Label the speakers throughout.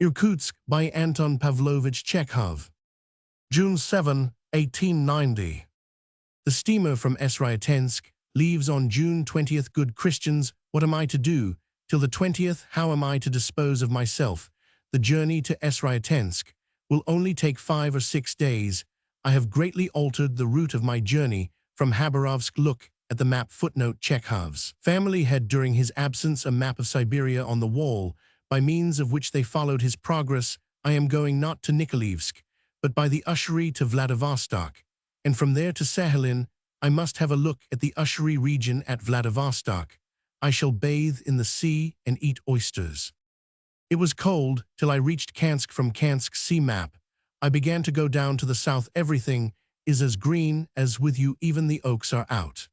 Speaker 1: Irkutsk by Anton Pavlovich Chekhov. June 7, 1890. The steamer from Irkutsk leaves on June 20th. Good Christians, what am I to do? Till the 20th, how am I to dispose of myself? The journey to Irkutsk will only take 5 or 6 days. I have greatly altered the route of my journey from Khabarovsk. Look at the map. Footnote: Chekhov's family had during his absence a map of Siberia on the wall, by means of which they followed his progress. I am going not to Nikolaevsk, but by the Usheri to Vladivostok, and from there to Sakhalin. I must have a look at the Usheri region at Vladivostok. I shall bathe in the sea and eat oysters. It was cold till I reached Kansk. From Kansk's sea map, I began to go down to the south. Everything is as green as with you, even the oaks are out.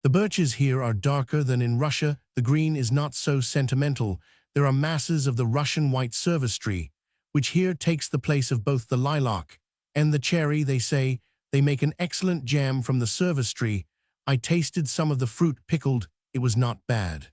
Speaker 1: The birches here are darker than in Russia. The green is not so sentimental. There are masses of the Russian white service tree, which here takes the place of both the lilac and the cherry. They say they make an excellent jam from the service tree. I tasted some of the fruit pickled. It was not bad.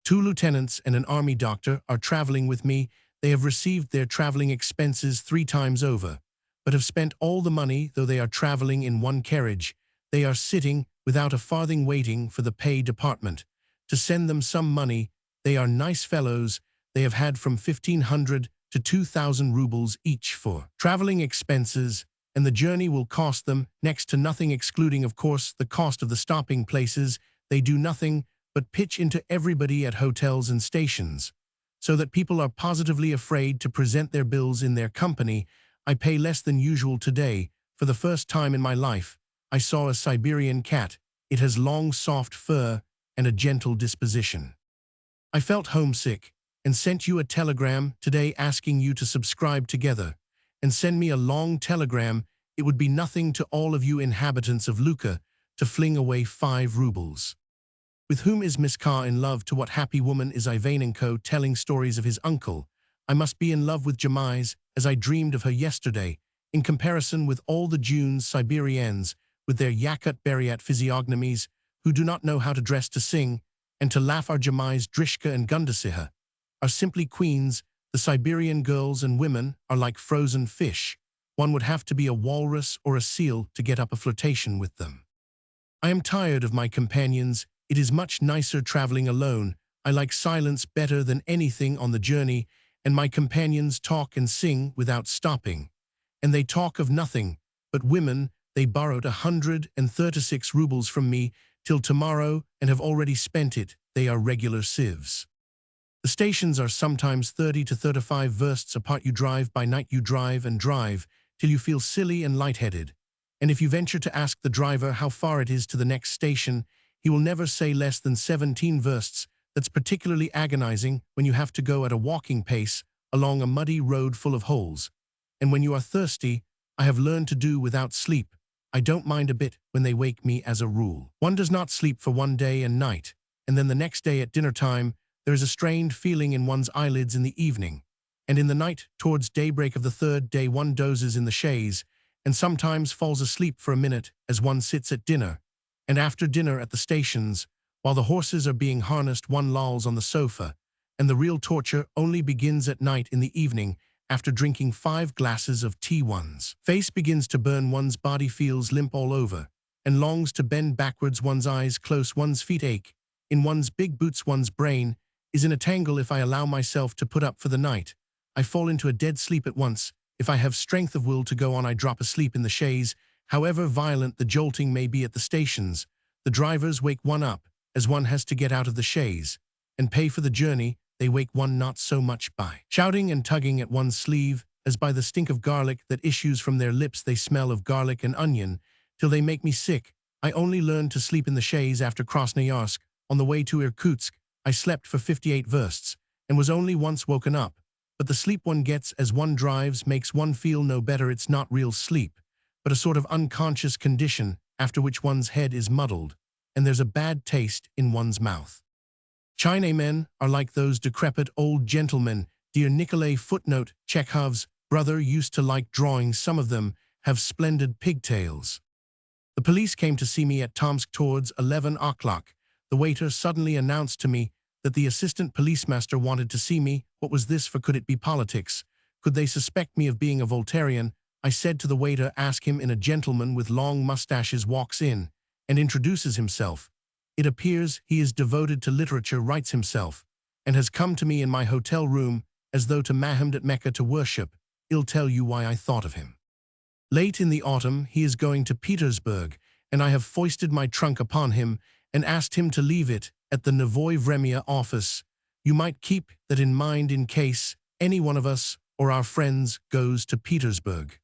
Speaker 1: 2 lieutenants and an army doctor are traveling with me. They have received their traveling expenses 3 times over, but have spent all the money. Though they are traveling in one carriage, they are sitting without a farthing, waiting for the pay department to send them some money. They are nice fellows. They have had from 1,500 to 2,000 rubles each for traveling expenses, and the journey will cost them next to nothing, excluding, of course, the cost of the stopping places. They do nothing but pitch into everybody at hotels and stations, so that people are positively afraid to present their bills in their company. I pay less than usual today. For the first time in my life, I saw a Siberian cat. It has long, soft fur and a gentle disposition. I felt homesick and sent you a telegram today asking you to subscribe together and send me a long telegram. It would be nothing to all of you inhabitants of Luka to fling away 5 rubles. With whom is Miss K in love? To what happy woman is Ivanenko telling stories of his uncle? I must be in love with Jemiz, as I dreamed of her yesterday. In comparison with all the Junes Siberians, with their Yakut Bariat physiognomies, who do not know how to dress, to sing, and to laugh, our Jemiz, Drishka and Gundasiha are simply queens. The Siberian girls and women are like frozen fish. One would have to be a walrus or a seal to get up a flirtation with them. I am tired of my companions. It is much nicer traveling alone. I like silence better than anything on the journey, and my companions talk and sing without stopping. And they talk of nothing but women. They borrowed 136 rubles from me till tomorrow and have already spent it. They are regular sieves. The stations are sometimes 30 to 35 versts apart. You drive by night. You drive and drive till you feel silly and lightheaded. And if you venture to ask the driver how far it is to the next station, he will never say less than 17 versts. That's particularly agonizing when you have to go at a walking pace along a muddy road full of holes. And when you are thirsty, I have learned to do without sleep. I don't mind a bit when they wake me, as a rule. One does not sleep for one day and night, and then the next day at dinner time, there is a strained feeling in one's eyelids in the evening. And in the night, towards daybreak of the 3rd day, one dozes in the chaise, and sometimes falls asleep for a minute as one sits at dinner. And after dinner at the stations, while the horses are being harnessed, one lolls on the sofa, and the real torture only begins at night in the evening, after drinking 5 glasses of tea. One's face begins to burn, one's body feels limp all over, and longs to bend backwards, one's eyes close, one's feet ache, in one's big boots, one's brain is in a tangle. If I allow myself to put up for the night, I fall into a dead sleep at once. If I have strength of will to go on, I drop asleep in the chaise. However violent the jolting may be at the stations, the drivers wake one up, as one has to get out of the chaise and pay for the journey. They wake one not so much by shouting and tugging at one's sleeve, as by the stink of garlic that issues from their lips. They smell of garlic and onion till they make me sick. I only learned to sleep in the chaise after Krasnoyarsk. On the way to Irkutsk, I slept for 58 versts and was only once woken up. But the sleep one gets as one drives makes one feel no better. It's not real sleep, but a sort of unconscious condition after which one's head is muddled, and there's a bad taste in one's mouth. Chinamen are like those decrepit old gentlemen. Dear Nikolay. Footnote: Chekhov's brother used to like drawing. Some of them have splendid pigtails. The police came to see me at Tomsk towards 11 o'clock. The waiter suddenly announced to me that the assistant policemaster wanted to see me. What was this for? Could it be politics? Could they suspect me of being a Voltairean? I said to the waiter, ask him in. A gentleman with long mustaches walks in and introduces himself. It appears he is devoted to literature, writes himself, and has come to me in my hotel room as though to Muhammad at Mecca to worship. I'll tell you why I thought of him. Late in the autumn, he is going to Petersburg, and I have foisted my trunk upon him and asked him to leave it at the Novoye Vremya office. You might keep that in mind in case any one of us or our friends goes to Petersburg.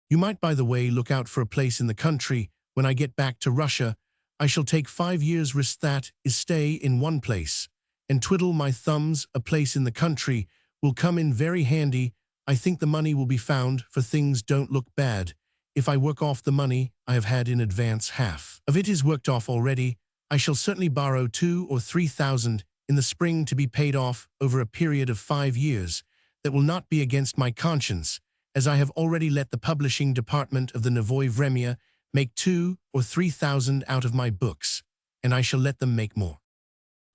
Speaker 1: You might, by the way, look out for a place in the country. When I get back to Russia, I shall take 5 years' risk, that is, stay in one place and twiddle my thumbs. A place in the country will come in very handy. I think the money will be found, for things don't look bad. If I work off the money I have had in advance, half of it is worked off already. I shall certainly borrow 2,000 or 3,000 in the spring to be paid off over a period of 5 years. That will not be against my conscience, as I have already let the publishing department of the Novoye Vremya make 2,000 or 3,000 out of my books, and I shall let them make more.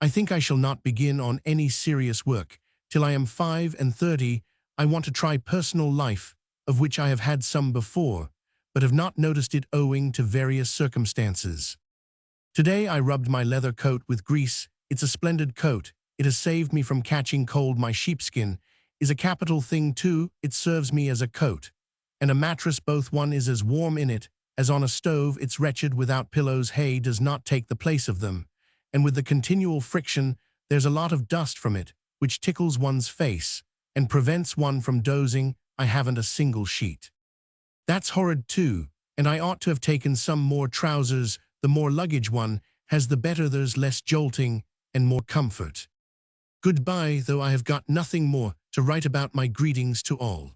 Speaker 1: I think I shall not begin on any serious work till I am 35. I want to try personal life, of which I have had some before, but have not noticed it owing to various circumstances. Today I rubbed my leather coat with grease. It's a splendid coat. It has saved me from catching cold. My sheepskin is a capital thing too. It serves me as a coat and a mattress both. One is as warm in it as on a stove. It's wretched without pillows. Hay does not take the place of them, and with the continual friction there's a lot of dust from it, which tickles one's face and prevents one from dozing. I haven't a single sheet. That's horrid too, and I ought to have taken some more trousers. The more luggage one has, the better. There's less jolting and more comfort. Goodbye, though I have got nothing more to write about. My greetings to all.